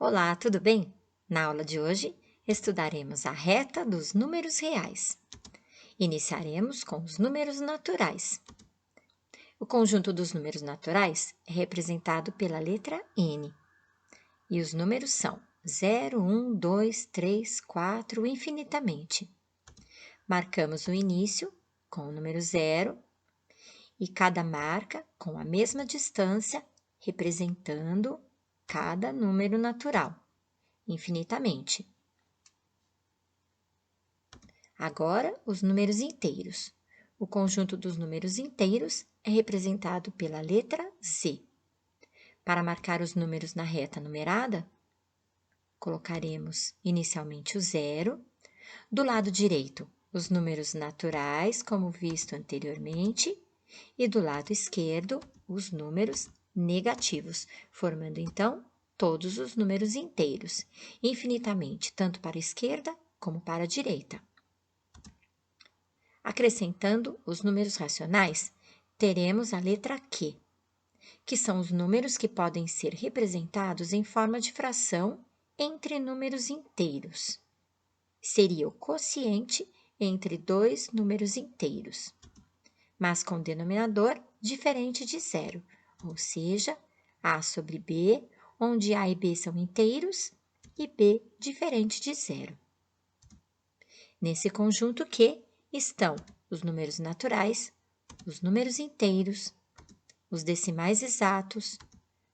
Olá, tudo bem? Na aula de hoje, estudaremos a reta dos números reais. Iniciaremos com os números naturais. O conjunto dos números naturais é representado pela letra N. E os números são 0, 1, 2, 3, 4, infinitamente. Marcamos o início com o número 0 e cada marca com a mesma distância, representando cada número natural, infinitamente. Agora, os números inteiros. O conjunto dos números inteiros é representado pela letra Z. Para marcar os números na reta numerada, colocaremos inicialmente o 0. Do lado direito, os números naturais, como visto anteriormente, e do lado esquerdo, os números negativos, formando então todos os números inteiros, infinitamente, tanto para a esquerda como para a direita. Acrescentando os números racionais, teremos a letra Q, que são os números que podem ser representados em forma de fração entre números inteiros. Seria o quociente entre dois números inteiros, mas com denominador diferente de zero, ou seja, A sobre B, onde A e B são inteiros e B diferente de zero. Nesse conjunto Q estão os números naturais, os números inteiros, os decimais exatos,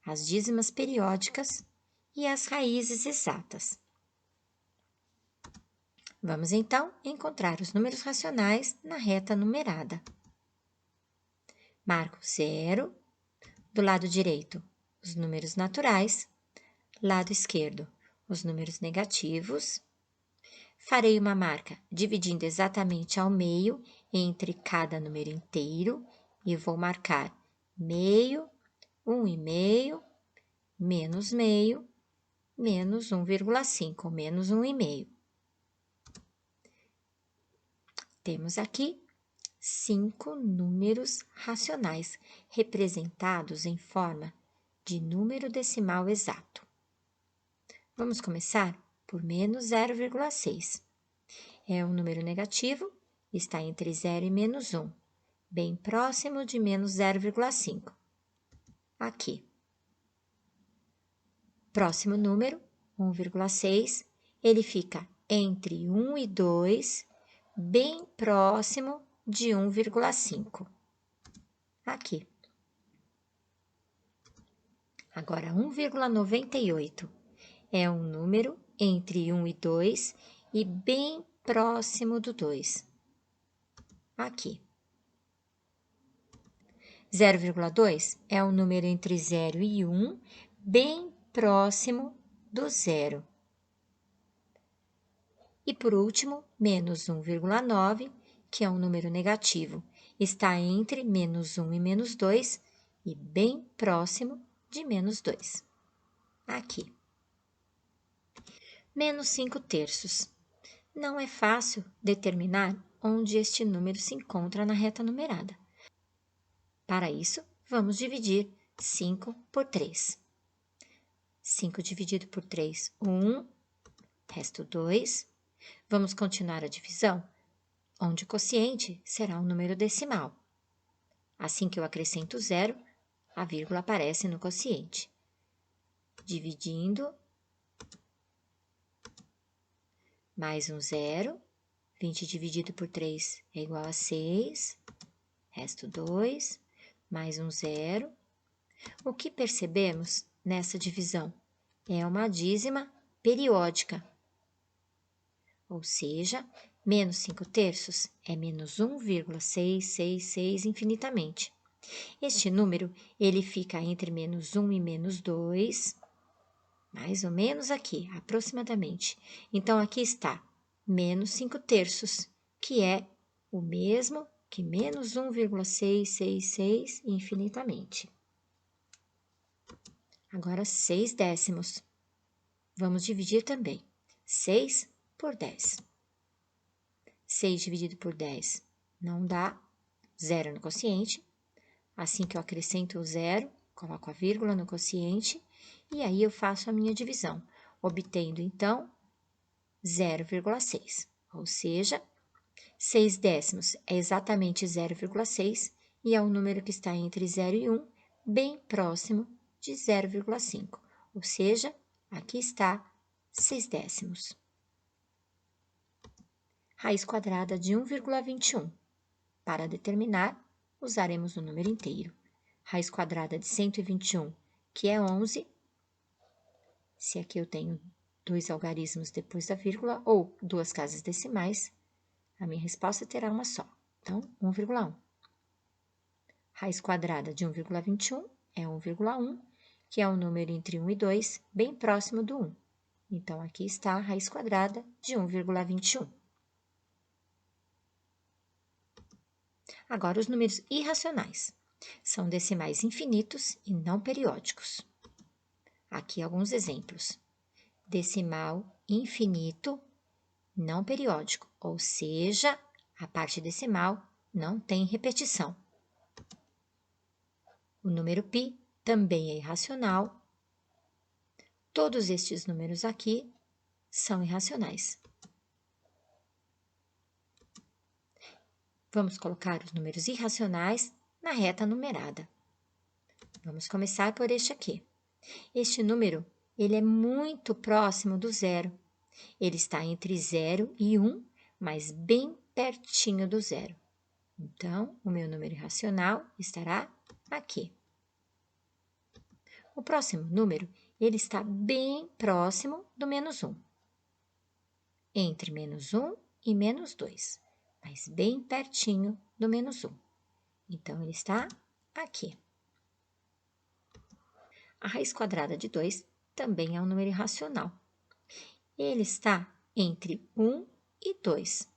as dízimas periódicas e as raízes exatas. Vamos então encontrar os números racionais na reta numerada. Marco 0, do lado direito, os números naturais, lado esquerdo, os números negativos. Farei uma marca dividindo exatamente ao meio entre cada número inteiro e vou marcar meio, 1,5, menos meio, menos 1,5, menos 1,5. Temos aqui 5 números racionais representados em forma de número decimal exato. Vamos começar por menos 0,6. É um número negativo, está entre 0 e menos 1, bem próximo de menos 0,5. Aqui. Próximo número, 1,6, ele fica entre 1 e 2, bem próximo de 1,5. Aqui. Agora, 1,98 é um número entre 1 e 2 e bem próximo do 2. Aqui. 0,2 é um número entre 0 e 1, bem próximo do 0. E por último, menos 1,9, que é um número negativo, está entre menos 1 e menos 2 e bem próximo de menos 2. Aqui. Menos 5 terços. Não é fácil determinar onde este número se encontra na reta numerada. Para isso, vamos dividir 5 por 3. 5 dividido por 3, 1, resto 2. Vamos continuar a divisão, onde o quociente será um número decimal. Assim que eu acrescento 0, a vírgula aparece no quociente. Dividindo, mais um 0, 20 dividido por 3 é igual a 6, resto 2, mais um 0. O que percebemos nessa divisão? É uma dízima periódica, ou seja, menos 5 terços é menos 1,666 infinitamente. Este número, ele fica entre menos 1 e menos 2, mais ou menos aqui, aproximadamente. Então, aqui está menos 5 terços, que é o mesmo que menos 1,666 infinitamente. Agora, 6 décimos. Vamos dividir também. 6 por 10. 6 dividido por 10 não dá, 0 no quociente. Assim que eu acrescento o 0, coloco a vírgula no quociente e aí eu faço a minha divisão. obtendo, então, 0,6, ou seja, 6 décimos é exatamente 0,6 e é um número que está entre 0 e 1, bem próximo de 0,5, ou seja, aqui está 6 décimos. Raiz quadrada de 1,21. Para determinar, usaremos o número inteiro. Raiz quadrada de 121, que é 11. Se aqui eu tenho 2 algarismos depois da vírgula ou 2 casas decimais, a minha resposta terá uma só. Então, 1,1. Raiz quadrada de 1,21 é 1,1, que é um número entre 1 e 2, bem próximo do 1. Então, aqui está a raiz quadrada de 1,21. Agora, os números irracionais. São decimais infinitos e não periódicos. Aqui alguns exemplos. Decimal infinito não periódico, ou seja, a parte decimal não tem repetição. O número π também é irracional. Todos estes números aqui são irracionais. Vamos colocar os números irracionais na reta numerada. Vamos começar por este aqui. Este número, ele é muito próximo do zero. Ele está entre 0 e 1, mas bem pertinho do zero. Então, o meu número irracional estará aqui. O próximo número, ele está bem próximo do menos 1. Entre menos 1 e menos 2, mas bem pertinho do menos 1. Então, ele está aqui. A raiz quadrada de 2 também é um número irracional. Ele está entre 1 e 2.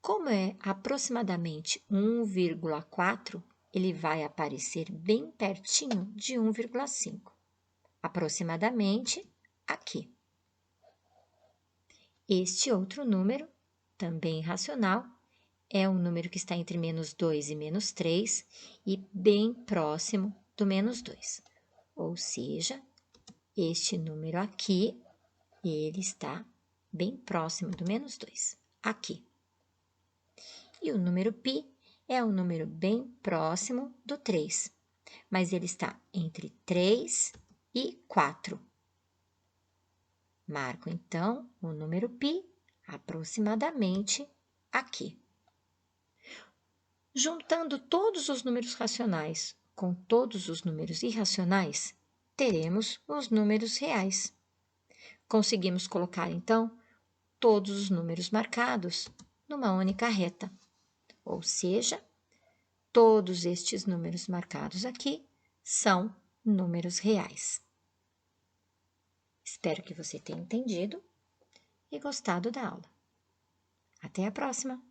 Como é aproximadamente 1,4, ele vai aparecer bem pertinho de 1,5. Aproximadamente aqui. Este outro número, também irracional, é um número que está entre menos 2 e menos 3 e bem próximo do menos 2. Ou seja, este número aqui, ele está bem próximo do menos 2, aqui. E o número π é um número bem próximo do 3, mas ele está entre 3 e 4. Marco, então, o número π aproximadamente aqui. Juntando todos os números racionais com todos os números irracionais, teremos os números reais. Conseguimos colocar, então, todos os números marcados numa única reta, ou seja, todos estes números marcados aqui são números reais. Espero que você tenha entendido e gostado da aula. Até a próxima!